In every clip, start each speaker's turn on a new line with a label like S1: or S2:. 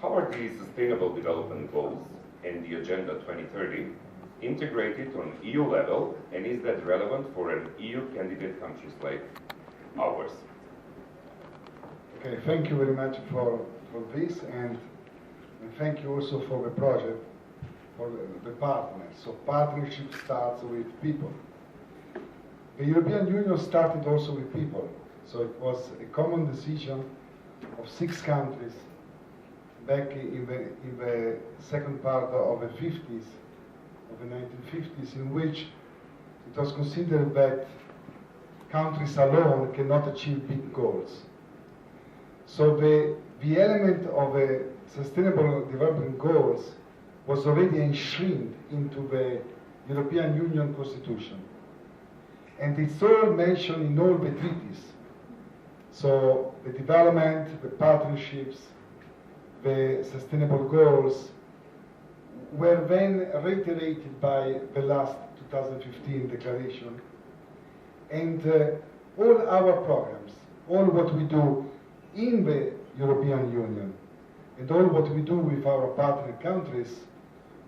S1: how are the Sustainable Development Goals and the Agenda 2030 integrated on EU level, and is that relevant for an EU candidate countries like ours?
S2: Okay, thank you very much for this, and thank you also for the project, for the partners. So partnership starts with people. The European Union started also with people. So it was a common decision of 6 countries back in the second part of the 50s, of the 1950s, in which it was considered that countries alone cannot achieve big goals. So the element of the Sustainable Development Goals was already enshrined into the European Union Constitution. And it's all mentioned in all the treaties. So the development, the partnerships, the sustainable goals were then reiterated by the last 2015 declaration. And all our programs, all what we do in the European Union, and all what we do with our partner countries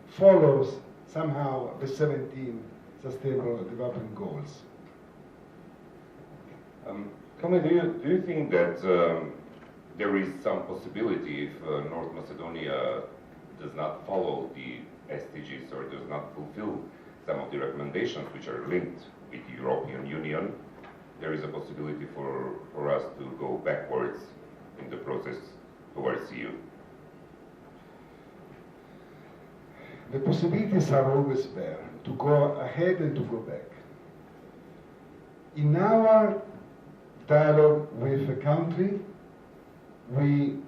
S2: follows somehow the 17 Sustainable Development Goals.
S1: Kamil, do you think that there is some possibility if North Macedonia does not follow the SDGs or does not fulfill some of the recommendations which are linked with the European Union, there is a possibility for us to go backwards in the process towards EU?
S2: The possibilities are always there, to go ahead and to go back. In our dialogue with the country, we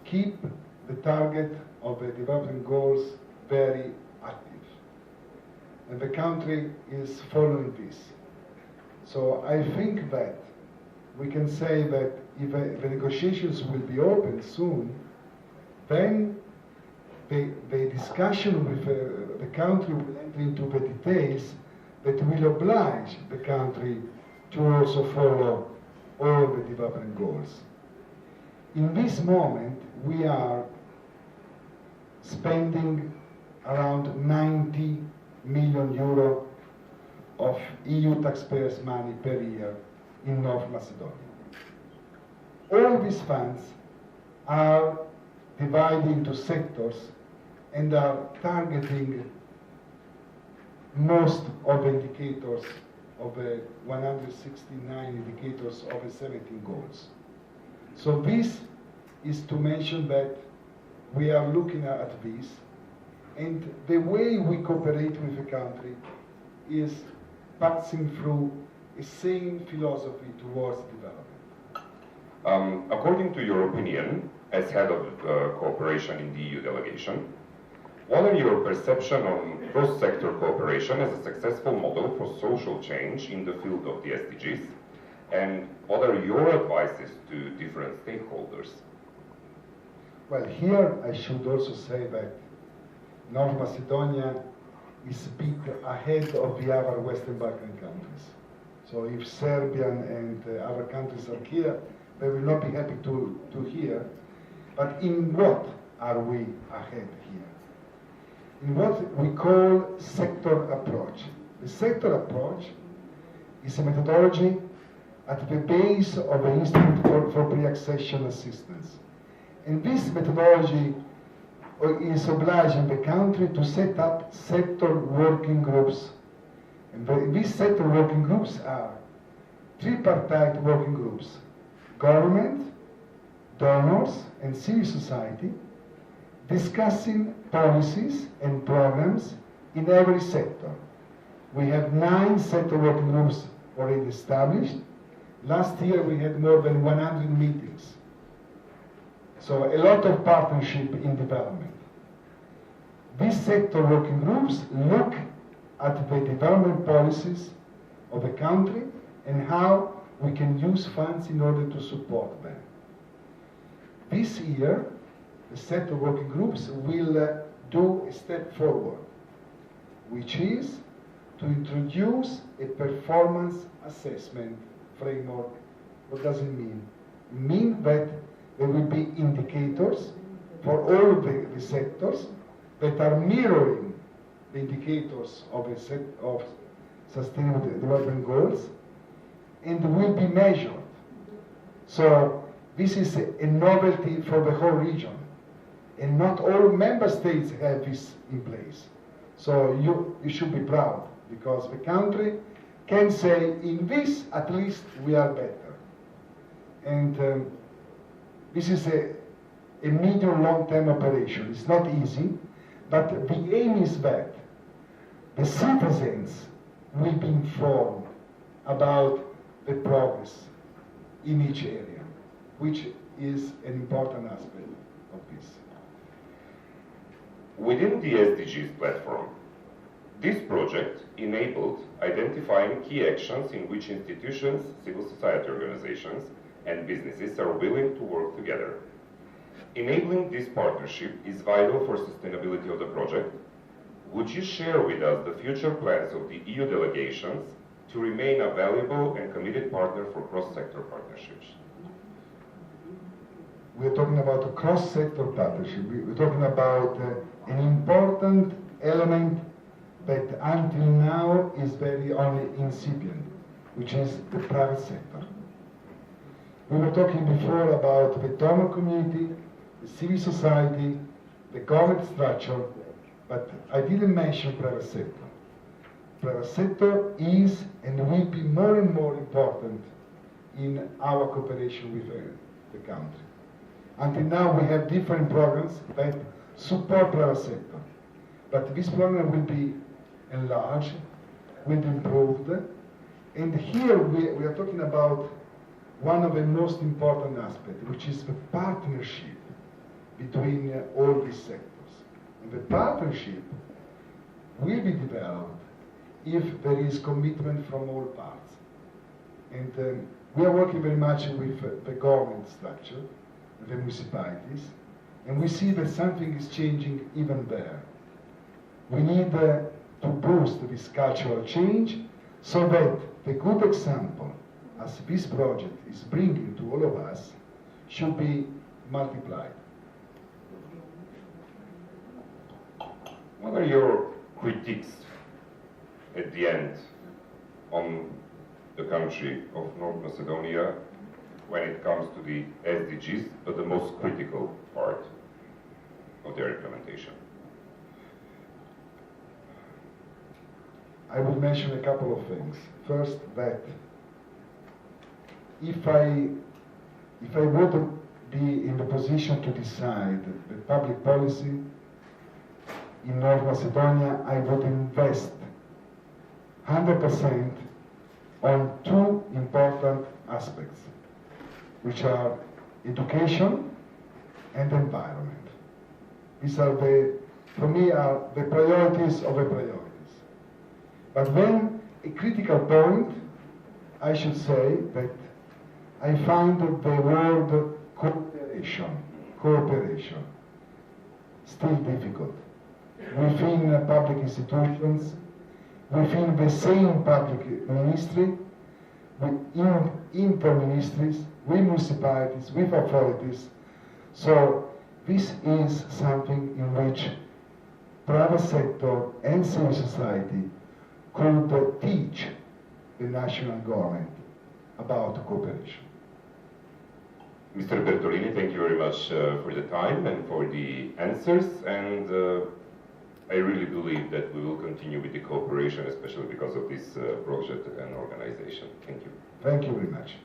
S2: keep the target of the development goals very active. And the country is following this. So I think that we can say that if the negotiations will be open soon, then the discussion with the country will enter into the details that will oblige the country to also follow all the development goals. In this moment, we are spending around 90 million euro of EU taxpayers' money per year in North Macedonia. All these funds are divided into sectors and are targeting most of the indicators of the 169 indicators of the 17 goals. So this is to mention that we are looking at this, and the way we cooperate with the country is passing through a same philosophy towards development.
S1: According to your opinion, as head of cooperation in the EU delegation, what are your perception on cross-sector cooperation as a successful model for social change in the field of the SDGs? And what are your advices to different stakeholders?
S2: Well, here I should also say that North Macedonia is a bit ahead of the other Western Balkan countries. So if Serbia and other countries are here, they will not be happy to hear. But in what are we ahead here? In what we call sector approach. The sector approach is a methodology at the base of the Institute for Pre-Accession Assistance. And this methodology is obliging the country to set up sector working groups. And these sector working groups are tripartite working groups: government, donors, and civil society, discussing policies and programs in every sector. We have 9 sector working groups already established. Last year we had more than 100 meetings. So a lot of partnership in development. These sector working groups look at the development policies of the country and how we can use funds in order to support them. This year, the sector working groups will do a step forward, which is to introduce a performance assessment framework. What does it mean? It means that there will be indicators for all the sectors that are mirroring the indicators of a set of sustainable development goals and will be measured. So this is a novelty for the whole region, and not all member states have this in place. So you should be proud, because the country can say, in this at least we are better. And this is a medium long-term operation. It's not easy, but the aim is that the citizens will be informed about the progress in each area, which is an important aspect of this.
S1: Within the SDGs platform, this project enabled identifying key actions in which institutions, civil society organizations, and businesses are willing to work together. Enabling this partnership is vital for sustainability of the project. Would you share with us the future plans of the EU delegations to remain a valuable and committed partner for cross-sector partnerships?
S2: We're talking about a cross-sector partnership. We're talking about an important element that until now is very only incipient, which is the private sector. We were talking before about the donor community, the civil society, the government structure, but I didn't mention private sector. Private sector is and will be more and more important in our cooperation with the country. Until now we have different programs that support private sector, but this program will be enlarged, will be improved, and here we are talking about one of the most important aspects, which is the partnership between all these sectors. And the partnership will be developed if there is commitment from all parts. And we are working very much with the government structure, the municipalities, and we see that something is changing even there. We need to boost this cultural change so that the good example, as this project is bringing to all of us, should be multiplied.
S1: What are your critiques at the end on the country of North Macedonia when it comes to the SDGs, but the most critical part of their implementation?
S2: I would mention a couple of things. First, that if I would be in the position to decide the public policy in North Macedonia, I would invest 100% on two important aspects, which are education and environment. These are for me, are the priorities of the priorities. But then, a critical point, I should say that I find the word cooperation, still difficult. Within public institutions, within the same public ministry, with inter-ministries, with municipalities, with authorities. So this is something in which private sector and civil society could teach the national government about cooperation.
S1: Mr. Bertolini, thank you very much for the time and for the answers, and I really believe that we will continue with the cooperation, especially because of this project and organization. Thank you.
S2: Thank you very much.